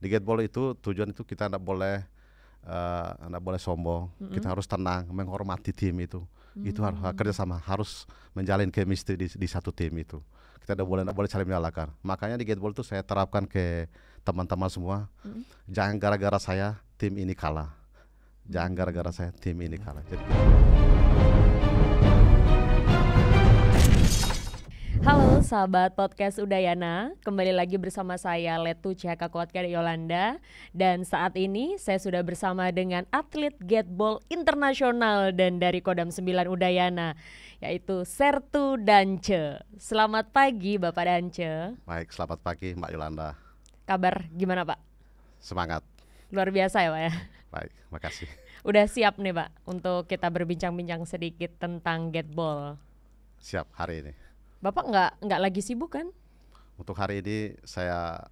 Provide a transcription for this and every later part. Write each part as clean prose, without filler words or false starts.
Di gateball itu tujuan itu kita nggak boleh sombong. Kita harus tenang, menghormati tim itu. Itu harus kerjasama, harus menjalin chemistry di satu tim itu. Kita nggak boleh saling menyalahkan. Makanya di gateball itu saya terapkan ke teman-teman semua. Jangan gara-gara saya tim ini kalah. Jangan gara-gara saya tim ini kalah. Jadi, halo sahabat podcast Udayana, kembali lagi bersama saya Letu CHK Kuatka dari Yolanda. Dan saat ini saya sudah bersama dengan atlet gateball internasional dan dari Kodam 9 Udayana, yaitu Sertu Dance. Selamat pagi Bapak Dance. baik, selamat pagi Mbak Yolanda. Kabar gimana Pak? Semangat. Luar biasa ya Pak ya. Baik, makasih. Udah siap nih Pak untuk kita berbincang-bincang sedikit tentang gateball. Siap hari ini. Bapak nggak lagi sibuk kan? Untuk hari ini saya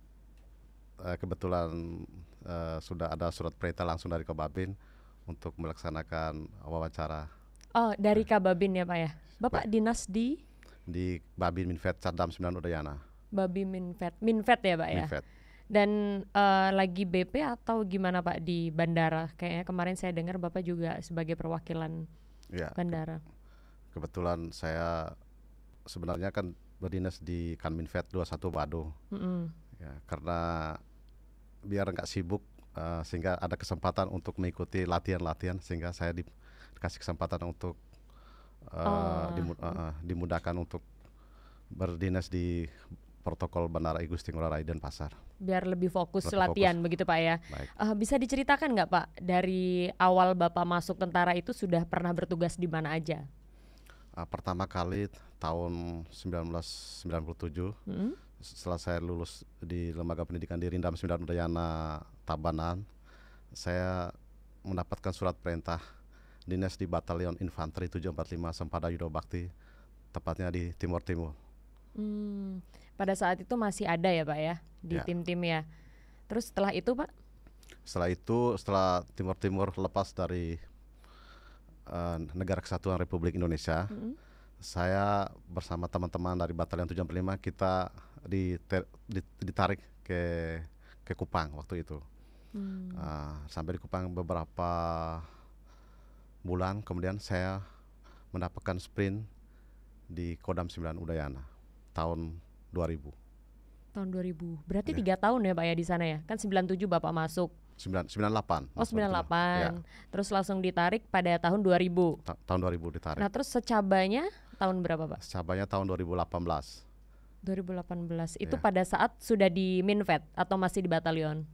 kebetulan sudah ada surat perintah langsung dari Kababin untuk melaksanakan wawancara Oh, dari Kababin ya Pak ya. Bapak dinas di di Babin Minvet Cadam 9 Udayana. Babi Minvet ya Pak ya. Minvet. Dan lagi BP atau gimana Pak di bandara? Kayaknya kemarin saya dengar Bapak juga sebagai perwakilan Ya, bandara. kebetulan saya sebenarnya kan berdinas di Kanminvet 21 Bado. Ya, karena biar nggak sibuk sehingga ada kesempatan untuk mengikuti latihan-latihan, sehingga saya dikasih kesempatan untuk dimudahkan untuk berdinas di protokol Bandara I Gusti Ngurah Rai Denpasar. Biar lebih fokus Lebih latihan fokus. begitu Pak ya. Baik. Bisa diceritakan nggak Pak dari awal Bapak masuk tentara itu sudah pernah bertugas di mana aja? Pertama kali tahun 1997 setelah saya lulus di lembaga pendidikan di Rindam 9 Udayana Tabanan, saya mendapatkan surat perintah dinas di Batalion Infanteri 745 Sempada Yudo Bakti, tepatnya di Timur Timur. Pada saat itu masih ada ya Pak ya di Ya. tim-tim ya. Terus setelah itu Pak? Setelah Timur Timur lepas dari Negara Kesatuan Republik Indonesia, saya bersama teman-teman dari Batalion 745 kita ditarik ke Kupang waktu itu. Sampai di Kupang beberapa bulan, kemudian saya mendapatkan sprint di Kodam 9 Udayana tahun 2000. Tahun 2000. Berarti Ya. 3 tahun ya Pak ya di sana ya. Kan 97 Bapak masuk. 98. Oh 98. Ya, Terus langsung ditarik pada tahun 2000. tahun 2000 ditarik. Nah, terus secabanya tahun berapa Pak? Cabanya tahun 2018. 2018. Itu Ya. pada saat sudah di Minvet atau masih di batalion?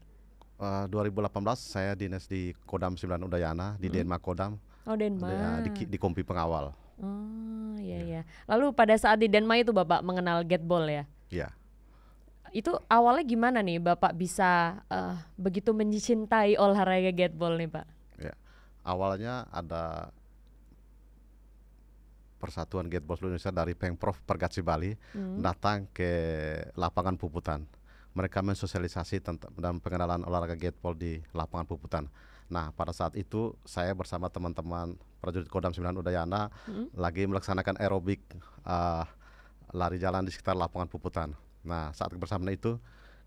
2018 saya dinas di Kodam 9 Udayana di Denmark Kodam. Oh, Denmark. Di Kompi Pengawal. Oh, iya. Lalu pada saat di Denmark itu Bapak mengenal gateball ya? Ya. Itu awalnya gimana nih Bapak bisa begitu mencintai olahraga gateball nih Pak? Ya. Awalnya ada Persatuan Gateball Seluruh Indonesia dari Pemprov Pergatsi Bali datang ke lapangan Puputan. Mereka mensosialisasi dan pengenalan olahraga gateball di lapangan Puputan. Nah, pada saat itu saya bersama teman-teman prajurit Kodam 9 Udayana lagi melaksanakan aerobik lari jalan di sekitar lapangan Puputan. Nah, saat kebersamaan itu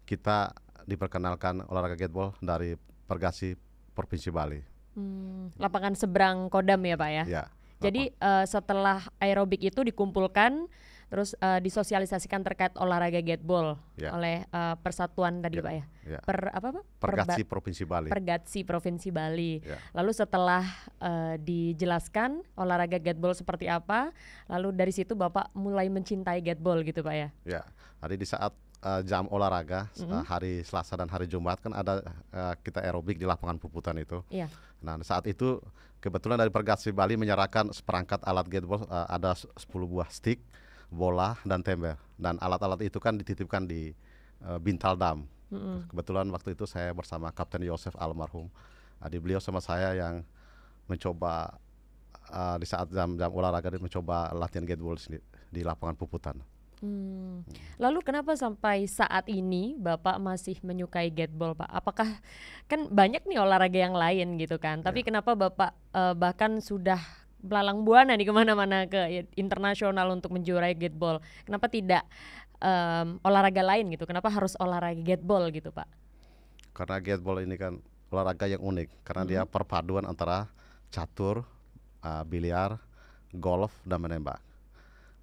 kita diperkenalkan olahraga gateball dari Pergasi Provinsi Bali. Lapangan seberang Kodam ya Pak ya? Ya. Jadi setelah aerobik itu dikumpulkan, terus disosialisasikan terkait olahraga gateball Ya. oleh persatuan tadi Ya. Pak ya? Ya. Pergatsi Provinsi Bali. Pergatsi Provinsi Bali. Ya. Lalu setelah dijelaskan olahraga gateball seperti apa, lalu dari situ Bapak mulai mencintai gateball gitu Pak ya? Ya, hari di saat jam olahraga hari Selasa dan hari Jumat kan ada kita aerobik di lapangan Puputan itu. Iya. Nah, saat itu kebetulan dari Pergatsi Bali menyerahkan seperangkat alat gateball, ada 10 buah stick, bola dan tember. Dan alat-alat itu kan dititipkan di Bintal Dam. Kebetulan waktu itu saya bersama Kapten Yosef almarhum. Adik beliau sama saya yang mencoba di saat jam-jam olahraga mencoba latihan gateball di lapangan Puputan. Lalu kenapa sampai saat ini Bapak masih menyukai gateball Pak? Apakah kan banyak nih olahraga yang lain gitu kan, tapi kenapa Bapak bahkan sudah belalang buana nih kemana-mana ke internasional untuk menjuarai gateball? Kenapa tidak olahraga lain gitu? Kenapa harus olahraga gateball gitu Pak? Karena gateball ini kan olahraga yang unik karena dia perpaduan antara catur, biliar, golf dan menembak.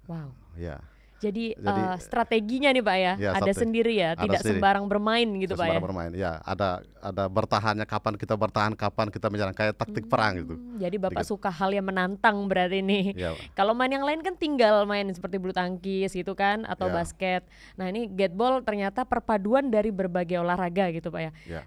Wow. Ya. Jadi strateginya nih Pak ya, ada sendiri ya, tidak sembarang bermain gitu Pak ya. Sembarang bermain, ya. Ada bertahannya, kapan kita bertahan, kapan kita menyerang, kayak taktik perang gitu. Jadi Bapak suka hal yang menantang berarti nih. Ya, kalau main yang lain kan tinggal main seperti bulu tangkis gitu kan, atau basket. Nah ini gateball ternyata perpaduan dari berbagai olahraga gitu Pak ya. Ya.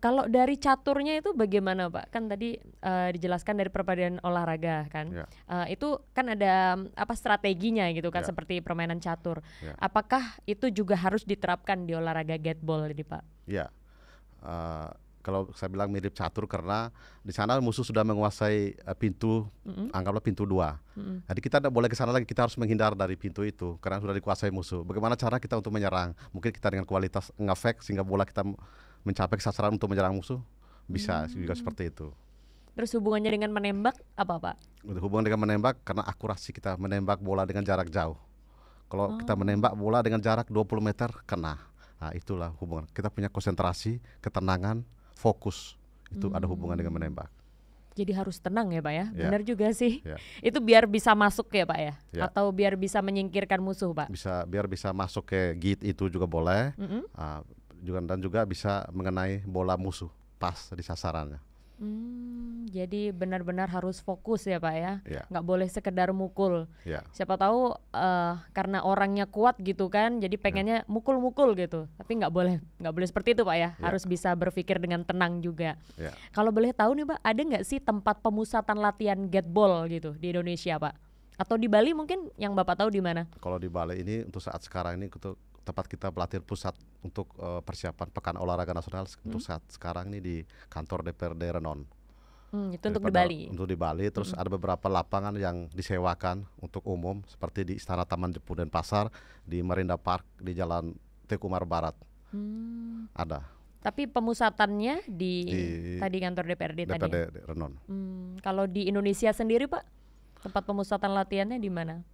Kalau dari caturnya itu bagaimana Pak? Kan tadi dijelaskan dari perpaduan olahraga kan. Ya. Itu kan ada strateginya gitu kan, seperti permainan catur. Ya. Apakah itu juga harus diterapkan di olahraga gateball ini Pak? Ya. Kalau saya bilang mirip catur karena di sana musuh sudah menguasai pintu, anggaplah pintu 2. Jadi kita tidak boleh ke sana lagi, kita harus menghindar dari pintu itu karena sudah dikuasai musuh. Bagaimana cara kita untuk menyerang? Mungkin kita dengan kualitas ngefake sehingga bola kita mencapai sasaran untuk menyerang musuh, bisa juga seperti itu. Terus hubungannya dengan menembak apa Pak? Hubungan dengan menembak karena akurasi kita menembak bola dengan jarak jauh. Kalau kita menembak bola dengan jarak 20 meter kena. Nah itulah hubungan. Kita punya konsentrasi, ketenangan, fokus. Itu ada hubungan dengan menembak. Jadi harus tenang ya Pak ya, benar juga sih. Itu biar bisa masuk ya Pak ya? Atau biar bisa menyingkirkan musuh Pak? Biar bisa masuk ke gate itu juga boleh. Dan juga bisa mengenai bola musuh pas di sasarannya. Jadi benar-benar harus fokus ya Pak ya, nggak boleh sekedar mukul. Siapa tahu karena orangnya kuat gitu kan, jadi pengennya mukul-mukul gitu. Tapi nggak boleh seperti itu Pak ya. Harus bisa berpikir dengan tenang juga. Kalau boleh tahu nih Pak, ada nggak sih tempat pemusatan latihan gateball gitu di Indonesia Pak? Atau di Bali mungkin yang Bapak tahu di mana? Kalau di Bali ini untuk saat sekarang ini tempat kita pelatihan pusat untuk persiapan Pekan Olahraga Nasional untuk saat sekarang ini di kantor DPRD Renon. Itu untuk di Bali. Untuk di Bali, terus ada beberapa lapangan yang disewakan untuk umum seperti di Istana Taman Jepun Denpasar, di Merinda Park di Jalan Teku Umar Barat. Ada. Tapi pemusatannya di tadi kantor DPRD tadi. DPRD Renon. Kalau di Indonesia sendiri Pak, tempat pemusatan latihannya di mana?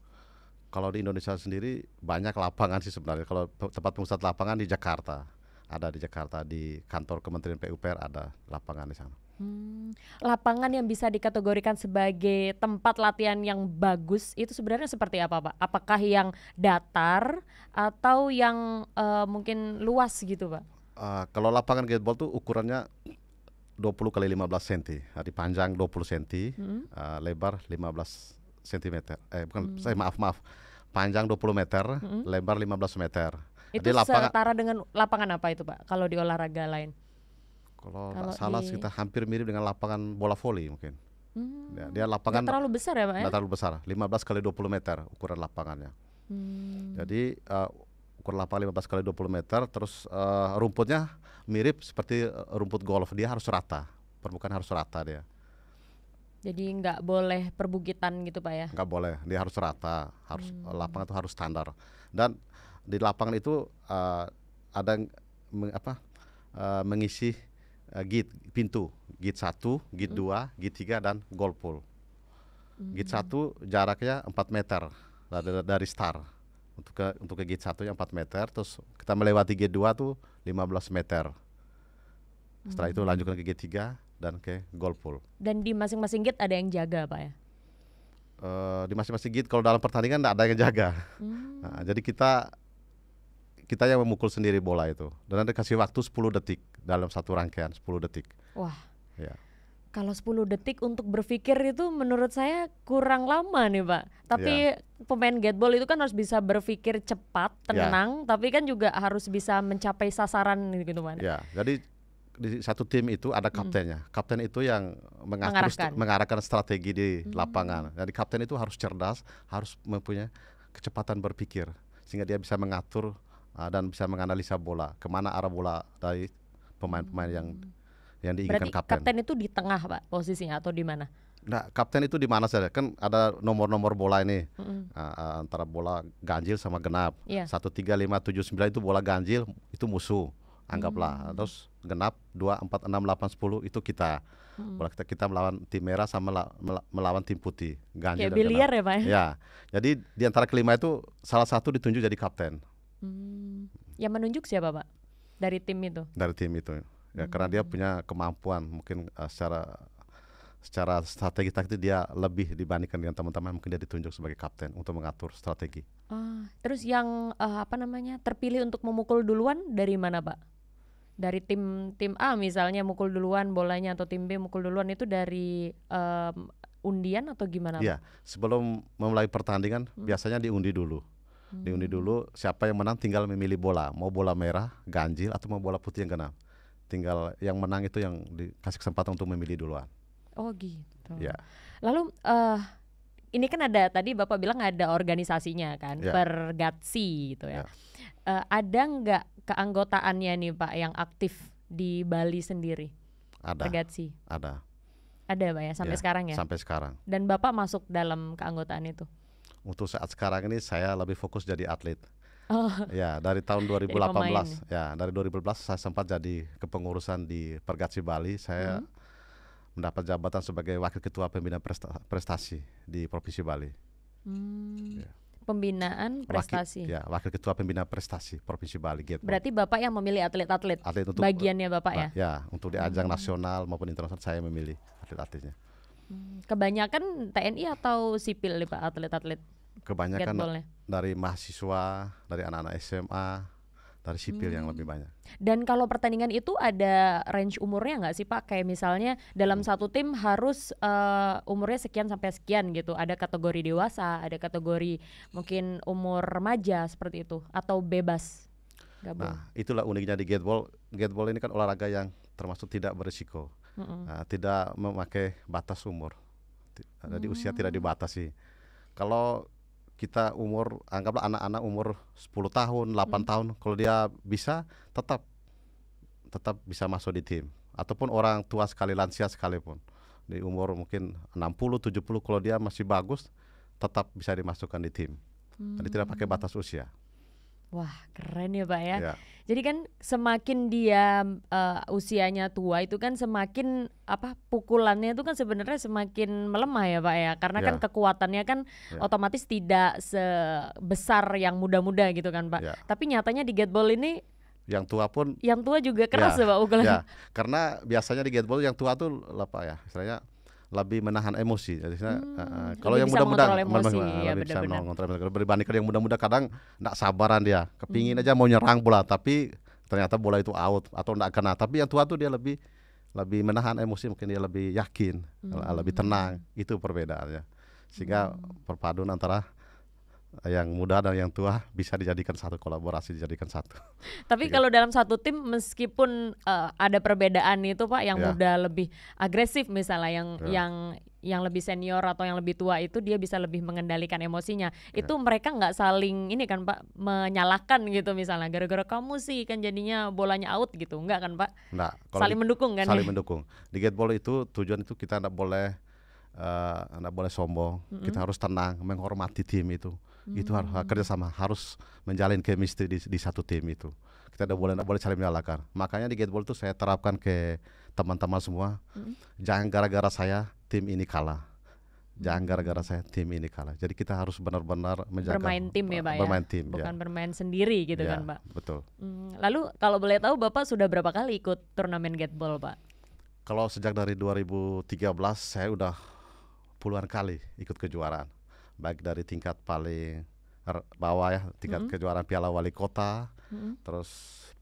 Kalau di Indonesia sendiri banyak lapangan sih sebenarnya. Kalau tempat pusat lapangan di Jakarta, ada di Jakarta di kantor Kementerian PUPR ada lapangan di sana. Lapangan yang bisa dikategorikan sebagai tempat latihan yang bagus itu sebenarnya seperti apa Pak? Apakah yang datar atau yang mungkin luas gitu Pak? Kalau lapangan gateball tuh ukurannya 20 kali 15 cm, jadi panjang 20 cm, lebar 15 cm. Maaf. Panjang 20 meter, lebar 15 meter. Itu setara dengan lapangan apa itu Pak? Kalau di olahraga lain? Kalau nggak salah kita hampir mirip dengan lapangan bola voli mungkin. Dia lapangan nggak terlalu besar ya Pak ya? Nggak terlalu besar, 15 kali 20 meter ukuran lapangannya. Jadi ukuran lapangan 15 kali 20 meter, terus rumputnya mirip seperti rumput golf, dia harus rata, permukaan harus rata dia. Jadi nggak boleh perbukitan gitu Pak ya? Nggak boleh, dia harus rata, lapangan itu harus standar. Dan di lapangan itu ada mengisi pintu, gate 1, gate 2, gate 3 dan goal pole. Gate 1 jaraknya 4 meter dari start. Untuk ke gate 1 nya 4 meter, terus kita melewati gate 2 tuh 15 meter. Setelah itu lanjutkan ke gate 3 dan ke goal pole. Dan di masing-masing gate ada yang jaga Pak ya? Di masing-masing gate kalau dalam pertandingan tidak ada yang jaga. Nah, jadi kita yang memukul sendiri bola itu. Dan ada kasih waktu 10 detik dalam satu rangkaian, 10 detik. Wah. Ya. Kalau 10 detik untuk berpikir itu menurut saya kurang lama nih Pak. Tapi pemain gateball itu kan harus bisa berpikir cepat, tenang, tapi kan juga harus bisa mencapai sasaran gitu Pak. Ya, jadi di satu tim itu ada kaptennya. Kapten itu yang mengarahkan strategi di lapangan. Jadi kapten itu harus cerdas, harus mempunyai kecepatan berpikir sehingga dia bisa mengatur dan bisa menganalisa bola, kemana arah bola dari pemain-pemain yang diinginkan kapten. Kapten itu di tengah Pak posisinya atau di mana? Nah, kapten itu di mana saja? Kan ada nomor-nomor bola ini. Antara bola ganjil sama genap. 1, 3, 5, 7, 9 itu bola ganjil, itu musuh. Anggaplah. Terus genap 2, 4, 6, 8, 10 itu kita. Bola kita melawan tim merah sama melawan tim putih. Ganjil kayak biliar ya Pak? Ya. Jadi di antara kelima itu salah satu ditunjuk jadi kapten. Yang menunjuk siapa Pak? dari tim itu. Dari tim itu. Ya, karena dia punya kemampuan mungkin secara strategi taktik dia lebih dibandingkan dengan teman-teman, mungkin dia ditunjuk sebagai kapten untuk mengatur strategi. Terus yang terpilih untuk memukul duluan dari mana, Pak? Dari tim A misalnya mukul duluan bolanya, atau tim B mukul duluan, itu dari undian atau gimana, Pak? Iya, sebelum memulai pertandingan biasanya diundi dulu. Diundi dulu, siapa yang menang tinggal memilih bola, mau bola merah, ganjil, atau mau bola putih yang genap. Tinggal yang menang itu yang dikasih kesempatan untuk memilih duluan. Oh gitu. Ya. Lalu ini kan ada, tadi Bapak bilang ada organisasinya kan, Ya. Pergatsi gitu ya. Ya. Ada nggak keanggotaannya nih Pak yang aktif di Bali sendiri? Ada. Pergatsi. Ada Pak ya sampai sekarang ya. Sampai sekarang. Dan Bapak masuk dalam keanggotaan itu? Untuk saat sekarang ini saya lebih fokus jadi atlet. Oh. Ya, dari tahun Jadi pemain. 2018. Ya, dari 2018 saya sempat jadi kepengurusan di Pergatsi Bali. Saya mendapat jabatan sebagai wakil ketua pembina prestasi di Provinsi Bali. Ya. Pembinaan prestasi. Wakil ketua pembina prestasi Provinsi Bali. Berarti Bapak yang memilih atlet-atlet. Atlet untuk bagiannya Bapak ya? Ya, untuk di ajang nasional maupun internasional saya memilih atlet-atletnya. Kebanyakan TNI atau sipil nih Pak atlet-atlet? Kebanyakan Gatballnya? dari mahasiswa, dari anak-anak SMA, dari sipil yang lebih banyak. Dan kalau pertandingan itu ada range umurnya nggak sih Pak? Kayak misalnya dalam satu tim harus umurnya sekian sampai sekian gitu. Ada kategori dewasa, ada kategori mungkin umur remaja seperti itu, atau bebas gabung? Nah, itulah uniknya di gateball. Gateball ini kan olahraga yang termasuk tidak berisiko, tidak memakai batas umur. Jadi usia tidak dibatasi. Kalau kita umur, anggaplah anak-anak umur 10 tahun, 8 tahun, kalau dia bisa tetap bisa masuk di tim. Ataupun orang tua sekali, lansia sekalipun, di umur mungkin 60, 70, kalau dia masih bagus tetap bisa dimasukkan di tim. Jadi tidak pakai batas usia. Wah, keren ya Pak ya. Ya. Jadi kan semakin dia usianya tua itu kan semakin pukulannya itu kan sebenarnya semakin melemah ya Pak ya. Karena kan kekuatannya kan otomatis tidak sebesar yang muda-muda gitu kan Pak. Ya. Tapi nyatanya di gateball ini yang tua juga keras ya Pak pukulannya. Ya, karena biasanya di gateball yang tua tuh istilahnya lebih menahan emosi. Jadi kalau yang muda-muda lebih bisa mengontrol emosi. Berbandingkan yang muda-muda kadang enggak sabaran dia, kepingin aja mau nyerang bola tapi ternyata bola itu out atau enggak kena. Tapi yang tua tuh dia lebih menahan emosi, mungkin dia lebih yakin, lebih tenang. Itu perbedaannya. Sehingga perpaduan antara yang muda dan yang tua bisa dijadikan satu, kolaborasi dijadikan satu. Tapi kalau dalam satu tim meskipun ada perbedaan itu Pak, yang muda lebih agresif misalnya, yang lebih senior atau yang lebih tua itu dia bisa lebih mengendalikan emosinya. Itu mereka nggak saling ini kan Pak, menyalahkan gitu misalnya, gara-gara kamu sih kan jadinya bolanya out gitu, nggak kan Pak? Nggak. Saling mendukung kan? Saling mendukung. Di gateball itu tujuan itu kita nggak boleh sombong. Kita harus tenang, menghormati tim itu. Itu harus kerjasama, harus menjalin chemistry di satu tim itu. Kita nggak boleh saling menyalahkan. Makanya di gateball itu saya terapkan ke teman-teman semua. Jangan gara-gara saya tim ini kalah. Jangan gara-gara saya tim ini kalah. Jadi kita harus benar-benar menjaga bermain tim ya Pak bermain ya? tim, bukan bermain sendiri gitu kan Pak? Betul. Lalu kalau boleh tahu Bapak sudah berapa kali ikut turnamen gateball Pak? Kalau sejak dari 2013 saya udah puluhan kali ikut kejuaraan. Baik dari tingkat paling bawah ya, tingkat kejuaraan Piala Wali Kota, terus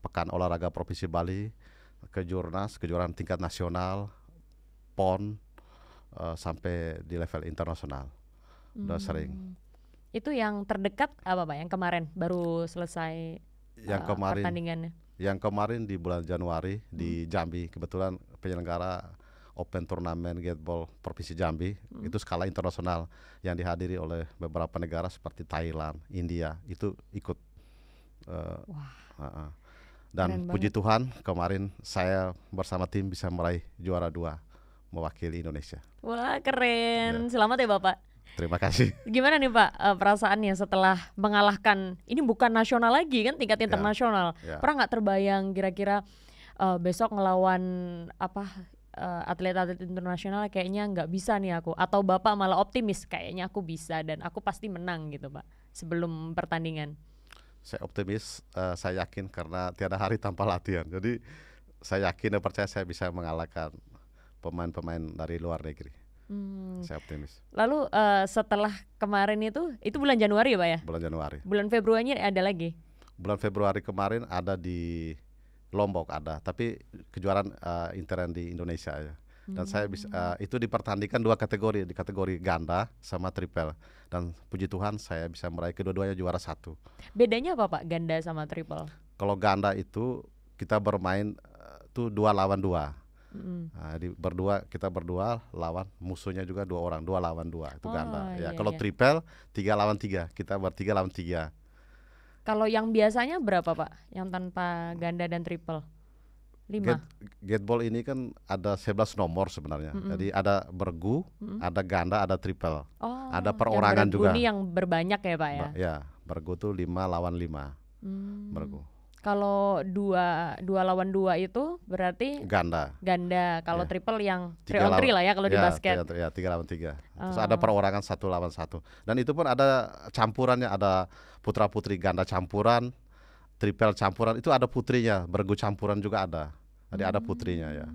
Pekan Olahraga Provinsi Bali, kejuaraan tingkat nasional, PON, sampai di level internasional. Udah sering. Itu yang terdekat apa Pak? Yang kemarin baru selesai pertandingannya? Yang kemarin di bulan Januari di Jambi, kebetulan penyelenggara Open Turnamen Gateball Provinsi Jambi itu skala internasional yang dihadiri oleh beberapa negara seperti Thailand, India, itu ikut. Dan puji Tuhan kemarin saya bersama tim bisa meraih juara 2 mewakili Indonesia. Wah keren, selamat ya Bapak. Terima kasih. Gimana nih Pak perasaannya setelah mengalahkan, ini bukan nasional lagi kan, tingkat internasional. Pernah nggak terbayang kira-kira besok ngelawan atlet-atlet internasional kayaknya nggak bisa nih aku, atau Bapak malah optimis kayaknya aku bisa dan aku pasti menang gitu Pak sebelum pertandingan? Saya optimis, saya yakin karena tiada hari tanpa latihan. Jadi saya yakin dan percaya saya bisa mengalahkan pemain-pemain dari luar negeri. Saya optimis. Lalu setelah kemarin itu bulan Januari ya Pak ya? Bulan Januari. Bulan Februari ada lagi? Bulan Februari kemarin ada di Lombok ada, tapi kejuaraan intern di Indonesia ya. Dan saya bisa itu dipertandingkan 2 kategori, di kategori ganda sama triple. Dan puji Tuhan saya bisa meraih kedua-duanya juara 1. Bedanya apa Pak ganda sama triple? Kalau ganda itu kita bermain tuh 2 lawan 2. Nah, kita berdua lawan musuhnya juga 2 orang, 2 lawan 2 itu ganda. Ya, iya, kalau iya. triple 3 lawan 3, kita bertiga lawan 3. Kalau yang biasanya berapa Pak? Yang tanpa ganda dan triple? 5. Gateball ini kan ada 11 nomor sebenarnya. Jadi ada bergu, ada ganda, ada triple. Ada perorangan yang juga. Ini yang berbanyak ya Pak ya? Ya, bergu tuh 5 lawan 5. Bergu. Kalau 2 lawan 2 itu berarti Ganda. Kalau Ya. triple yang 3 Tiga on 3 lawan- lah ya kalau di ya, basket. Ya, 3 lawan 3. Terus ada perorangan 1 lawan 1. Dan itu pun ada campurannya, ada putra putri ganda campuran, triple campuran, itu ada putrinya, bergu campuran juga ada. Jadi ada putrinya ya.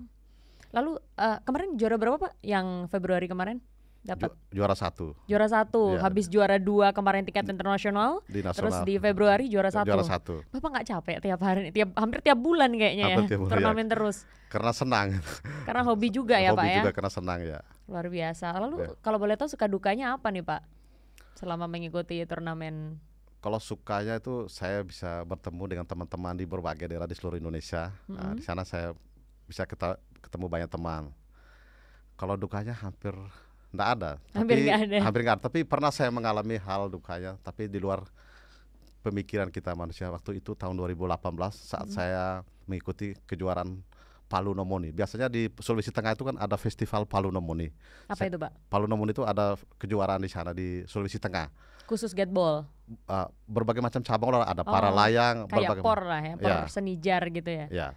Lalu kemarin juara berapa Pak? Yang Februari kemarin dapat Juara 1 juara 1. Ya. Habis juara 2 kemarin tingkat internasional. di nasional. Terus di Februari juara 1. Juara 1. Bapak nggak capek tiap hari, hampir tiap bulan kayaknya Hampir tiap bulan, turnamen terus. Karena senang. Karena hobi juga ya Pak Hobi ya. juga karena senang ya. Luar biasa. Lalu Ya. kalau boleh tahu suka dukanya apa nih Pak? Selama mengikuti turnamen. Kalau sukanya itu saya bisa bertemu dengan teman-teman di berbagai daerah di seluruh Indonesia. Nah, di sana saya bisa ketemu banyak teman. Kalau dukanya hampir enggak ada. Hampir nggak ada. Hampir nggak ada. Tapi pernah saya mengalami hal dukanya, tapi di luar pemikiran kita manusia. Waktu itu tahun 2018 saat saya mengikuti kejuaraan Palu Nomoni. Biasanya di Sulawesi Tengah itu kan ada festival Palu Nomoni. Apa itu Pak? Palu Nomoni itu ada kejuaraan di sana di Sulawesi Tengah. Khusus gateball. Berbagai macam cabang olahraga, ada para layang, Kayak berbagai por lah ya, por Ya. senijar gitu ya. Ya.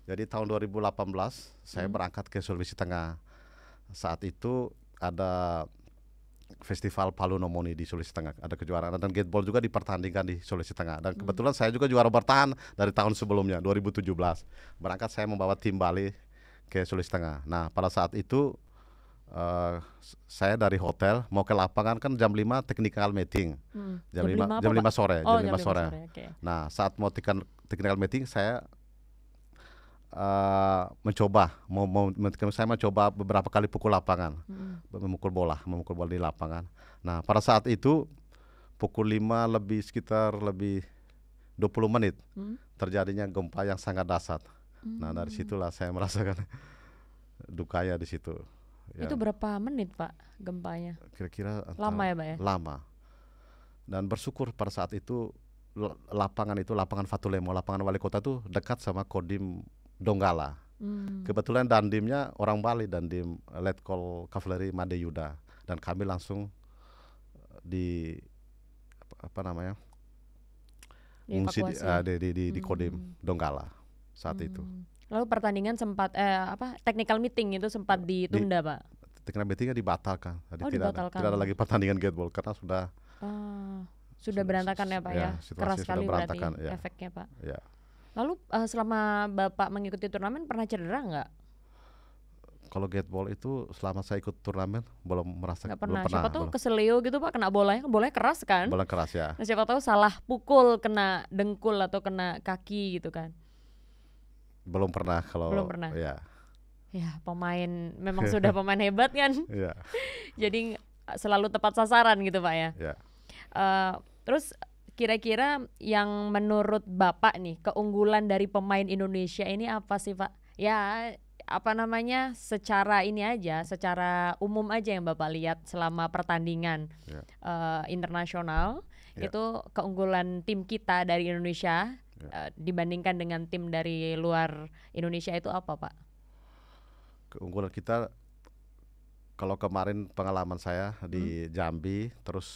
Jadi tahun 2018 saya berangkat ke Sulawesi Tengah. Saat itu ada festival Palu Nomoni di Sulawesi Tengah, ada kejuaraan dan gateball juga dipertandingkan di Sulawesi Tengah. Dan kebetulan saya juga juara bertahan dari tahun sebelumnya 2017. Berangkat saya membawa tim Bali ke Sulawesi Tengah. Nah, pada saat itu saya dari hotel mau ke lapangan kan jam 5 technical meeting. Jam 5 apa, jam 5 Pak? sore, Oh, jam 5 sore. oke. Nah, saat mau technical meeting saya mencoba saya mencoba beberapa kali pukul lapangan, memukul bola di lapangan. Nah, pada saat itu pukul 5 sekitar lebih 20 menit terjadinya gempa yang sangat dahsyat. Nah, dari situlah saya merasakan dukanya di situ. Ya, Itu berapa menit Pak gempanya? kira-kira Lama ya Pak ya? lama. Dan bersyukur pada saat itu lapangan Fatulemo, lapangan wali kota itu dekat sama Kodim Donggala. Kebetulan dandimnya orang Bali, dandim Letkol Kavaleri Made Yuda, dan kami langsung di mengungsi di Kodim Donggala saat itu. Lalu pertandingan sempat technical meeting itu sempat ditunda Pak? Technical meetingnya dibatalkan. Jadi Dibatalkan. tidak ada lagi pertandingan gateball karena Sudah berantakan ya Pak ya? situasi Keras sudah sekali berarti berantakan, ya. efeknya Pak. Ya. Lalu selama Bapak mengikuti turnamen pernah cedera nggak? Kalau gateball itu selama saya ikut turnamen belum merasa Nggak belum pernah. Siapa tahu belum. keselio gitu Pak, kena bolanya keras kan? Bola keras ya. Nah, siapa tahu salah pukul kena dengkul atau kena kaki gitu kan? Belum pernah kalau. Belum pernah. Ya. Ya pemain memang sudah pemain hebat kan? Ya. Jadi selalu tepat sasaran gitu Pak ya. Ya. Terus kira-kira yang menurut Bapak nih keunggulan dari pemain Indonesia ini apa sih Pak? Ya apa namanya secara ini aja, secara umum aja yang Bapak lihat selama pertandingan internasional itu keunggulan tim kita dari Indonesia dibandingkan dengan tim dari luar Indonesia itu apa Pak? Keunggulan kita kalau kemarin pengalaman saya di Jambi, terus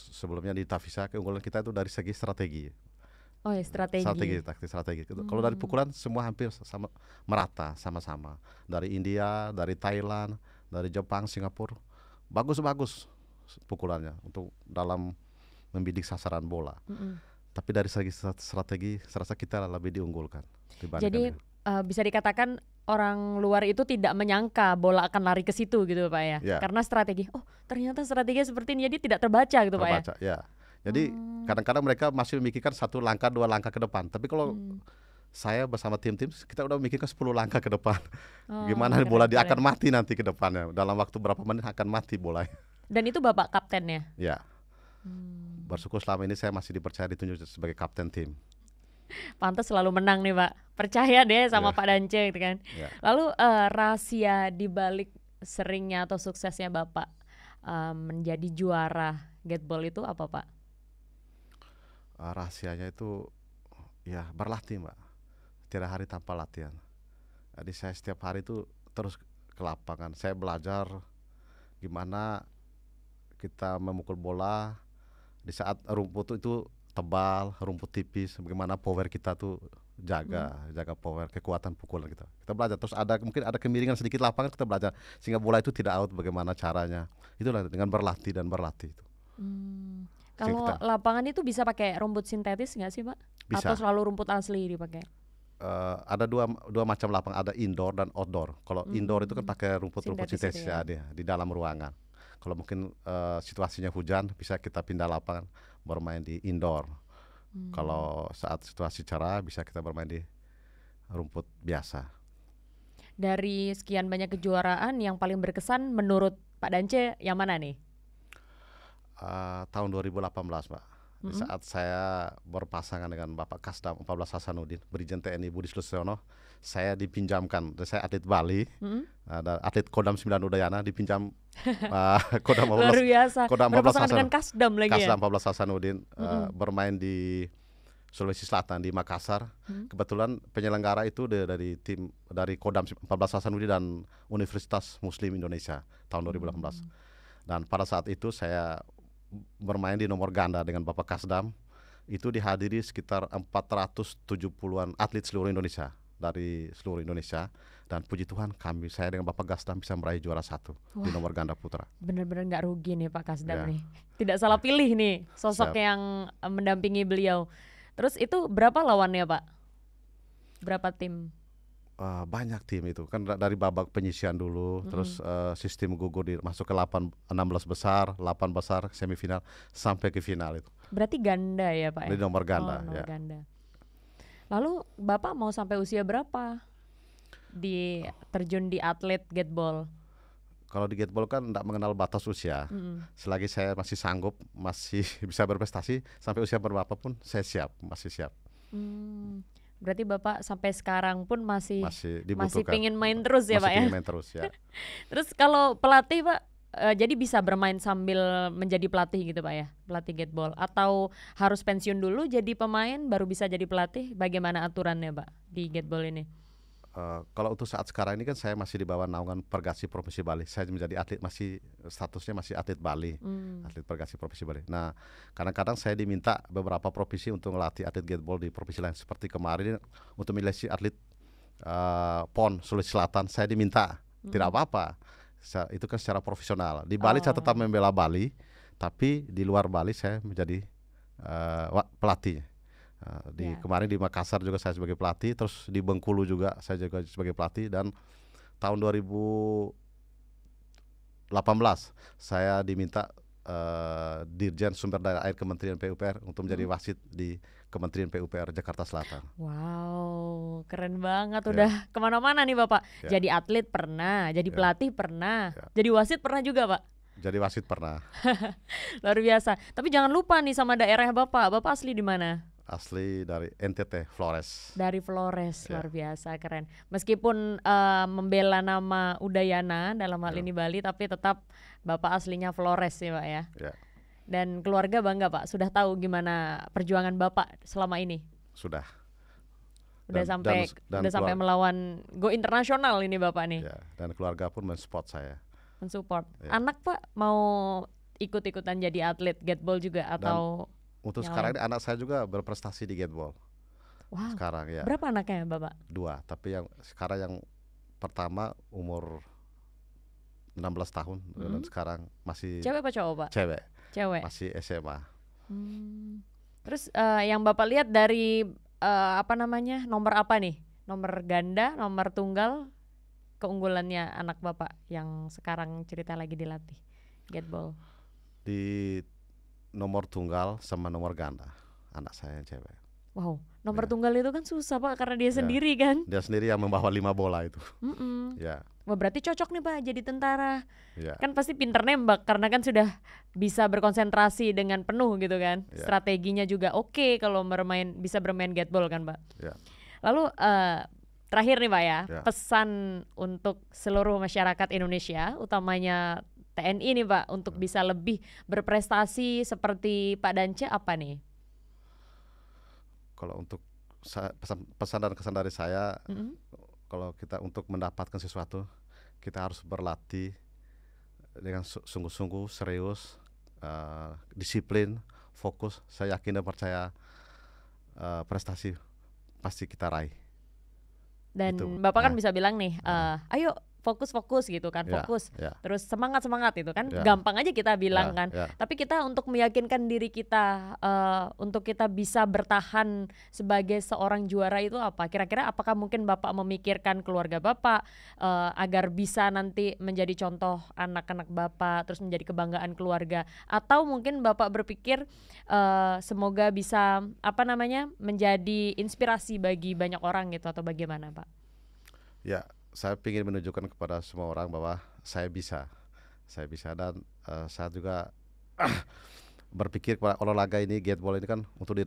sebelumnya di Tavisa, keunggulan kita itu dari segi strategi. Oh ya, strategi. Strategi. Kalau dari pukulan semua hampir sama merata, sama-sama. Dari India, dari Thailand, dari Jepang, Singapura, bagus-bagus pukulannya untuk dalam membidik sasaran bola. Tapi dari segi strategi, saya rasa kita lebih diunggulkan dibandingkan Jadi bisa dikatakan orang luar itu tidak menyangka bola akan lari ke situ gitu Pak ya. Ya. Karena strategi, oh ternyata strateginya seperti ini, jadi tidak terbaca gitu Pak ya. terbaca, ya. Jadi kadang-kadang mereka masih memikirkan 1 langkah 2 langkah ke depan. Tapi kalau saya bersama tim-tim kita udah memikirkan 10 langkah ke depan. Gimana keren, bola dia keren. akan mati nanti ke depannya. Dalam waktu berapa menit akan mati bola. Dan itu Bapak kaptennya. Ya. Bersyukur selama ini saya masih dipercaya ditunjuk sebagai kapten tim. Pantas selalu menang nih Pak. Percaya deh sama Ya. Pak Dance gitu kan. Ya. Lalu rahasia dibalik seringnya atau suksesnya Bapak menjadi juara Gateball itu apa Pak? Rahasianya itu ya berlatih Mbak. Tidak hari tanpa latihan. Jadi saya setiap hari itu terus ke lapangan. Saya belajar gimana kita memukul bola di saat rumput itu tebal, rumput tipis, bagaimana power kita tuh jaga power, kekuatan pukulan kita. Kita belajar terus mungkin ada kemiringan sedikit lapangan, kita belajar sehingga bola itu tidak out, bagaimana caranya. Itulah dengan berlatih itu. Kalau lapangan itu bisa pakai rumput sintetis nggak sih Pak? Bisa. Atau selalu rumput asli dipakai? Ada dua macam lapangan, ada indoor dan outdoor. Kalau indoor itu kan pakai rumput sintetis Sintetis itu ya, di dalam ruangan. Kalau mungkin situasinya hujan, bisa kita pindah lapangan bermain di indoor. Kalau saat situasi cerah, bisa kita bermain di rumput biasa. Dari sekian banyak kejuaraan yang paling berkesan menurut Pak Dance yang mana nih? Tahun 2018 Pak, di saat saya berpasangan dengan Bapak Kasdam 14 Hasanuddin, Brigjen TNI Budi Sulistiono, saya dipinjamkan, saya atlet Bali, ada atlet Kodam 9 Udayana, dipinjam Kodam 14. Luar biasa. Kodam 14 Berpasangan dengan Kasdam lagi Kasdam ya? 14 Hasanuddin bermain di Sulawesi Selatan, di Makassar. Kebetulan penyelenggara itu dari tim dari Kodam 14 Hasanuddin dan Universitas Muslim Indonesia tahun 2018. Dan pada saat itu saya bermain di nomor ganda dengan Bapak Kasdam. Itu dihadiri sekitar 470-an atlet seluruh Indonesia, dari seluruh Indonesia. Dan puji Tuhan saya dengan Bapak Kasdam bisa meraih juara 1 di nomor ganda putra. Benar-benar nggak rugi nih Pak Kasdam Ya. nih. Tidak salah pilih nih sosok yang mendampingi beliau. Terus itu berapa lawannya Pak? Berapa tim? Banyak tim itu kan dari babak penyisian dulu, terus sistem gugur masuk ke 16 besar, 8 besar semifinal sampai ke final itu. Berarti ganda ya Pak ya? Di nomor ganda. Nomor ganda. Lalu Bapak mau sampai usia berapa terjun di atlet Gateball? Kalau di Gateball kan tidak mengenal batas usia. Selagi saya masih sanggup, masih bisa berprestasi, sampai usia berapapun saya masih siap. Berarti Bapak sampai sekarang pun masih dibutuhkan. pengen main terus ya Pak ya? Masih pengen main terus ya. Terus kalau pelatih Pak, jadi bisa bermain sambil menjadi pelatih gitu Pak ya? Pelatih Gateball. Atau harus pensiun dulu jadi pemain baru bisa jadi pelatih? Bagaimana aturannya Pak di Gateball ini? Kalau untuk saat sekarang ini kan saya masih di bawah naungan Pergasi Provinsi Bali. Saya menjadi atlet, statusnya masih atlet Bali, atlet Pergasi Provinsi Bali. Nah, kadang-kadang saya diminta beberapa provinsi untuk melatih atlet Gateball di provinsi lain. Seperti kemarin untuk menyeleksi atlet PON Sulawesi Selatan, saya diminta. Tidak apa-apa, itu kan secara profesional. Di Bali saya tetap membela Bali, tapi di luar Bali saya menjadi pelatih. Kemarin di Makassar juga saya sebagai pelatih, terus di Bengkulu juga saya juga sebagai pelatih, dan tahun 2018 saya diminta Dirjen Sumber Daya Air Kementerian PUPR untuk menjadi wasit di Kementerian PUPR Jakarta Selatan. Wow, keren banget, udah kemana-mana nih Bapak. Jadi atlet pernah, jadi pelatih pernah, jadi wasit pernah juga Pak? Jadi wasit pernah. Luar biasa. Tapi jangan lupa nih sama daerah Bapak. Bapak asli di mana? Asli dari NTT, Flores. Dari Flores, luar biasa, keren. Meskipun membela nama Udayana dalam hal ini Bali, tapi tetap Bapak aslinya Flores ya Pak ya. Dan keluarga bangga Pak, sudah tahu gimana perjuangan Bapak selama ini? Sudah. Udah sampai melawan go internasional ini Bapak nih. Dan keluarga pun mensupport saya. Mensupport. Anak Pak mau ikut-ikutan jadi atlet Gateball juga atau? Untuk sekarang ini anak saya juga berprestasi di Gateball. Wow. Sekarang ya. Berapa anaknya Bapak? 2, tapi yang sekarang yang pertama umur 16 tahun dan sekarang masih. Cewek apa cowok Pak? Cewek. Cewek. Masih SMA. Terus yang Bapak lihat dari nomor apa nih? Nomor ganda, nomor tunggal, keunggulannya anak Bapak yang sekarang cerita lagi dilatih Gatball. Di nomor tunggal sama nomor ganda, anak saya yang cewek. Wow, nomor tunggal itu kan susah Pak karena dia sendiri kan. Dia sendiri yang membawa 5 bola itu. Ya. Wah, berarti cocok nih Pak jadi tentara. Ya. Kan pasti pinter nembak karena kan sudah bisa berkonsentrasi dengan penuh gitu kan. Ya. Strateginya juga oke kalau bisa bermain Gatball kan Pak. Ya. Lalu terakhir nih Pak ya, Ya. pesan untuk seluruh masyarakat Indonesia, utamanya TNI nih Pak, untuk bisa lebih berprestasi seperti Pak Dance apa nih? Kalau untuk pesan dan kesan dari saya, kalau kita untuk mendapatkan sesuatu, kita harus berlatih dengan sungguh-sungguh, serius, disiplin, fokus. Saya yakin dan percaya prestasi pasti kita raih. Dan Gitu. Bapak kan bisa bilang nih, ayo fokus gitu kan, Ya, fokus. ya. Terus semangat itu kan Ya. gampang aja kita bilang Ya, kan. ya. Tapi kita untuk meyakinkan diri kita untuk kita bisa bertahan sebagai seorang juara itu apa? Kira-kira apakah mungkin Bapak memikirkan keluarga Bapak agar bisa nanti menjadi contoh anak-anak Bapak, terus menjadi kebanggaan keluarga, atau mungkin Bapak berpikir semoga bisa menjadi inspirasi bagi banyak orang gitu, atau bagaimana Pak? Ya, saya ingin menunjukkan kepada semua orang bahwa saya bisa dan saya juga berpikir bahwa olahraga ini, Gatball ini kan untuk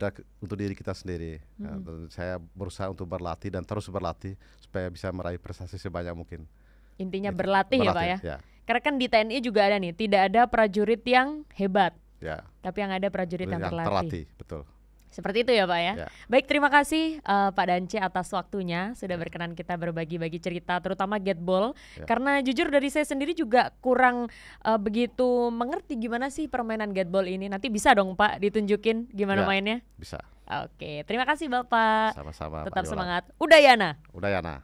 diri kita sendiri. Dan saya berusaha untuk berlatih dan terus berlatih supaya bisa meraih prestasi sebanyak mungkin. Intinya Gitu. berlatih ya Pak ya? Ya. Karena kan di TNI juga ada nih, tidak ada prajurit yang hebat, Ya. tapi yang ada prajurit yang terlatih. Betul. Seperti itu ya Pak ya? Ya. Baik, terima kasih Pak Dance atas waktunya, sudah berkenan kita berbagi-bagi cerita, terutama Gatball. Ya. Karena jujur dari saya sendiri juga kurang begitu mengerti gimana sih permainan Gatball ini. Nanti bisa dong Pak ditunjukin gimana Ya, mainnya? bisa. Oke, terima kasih Bapak. Sama-sama. Tetap Pak Yola. semangat. Udayana. Udayana.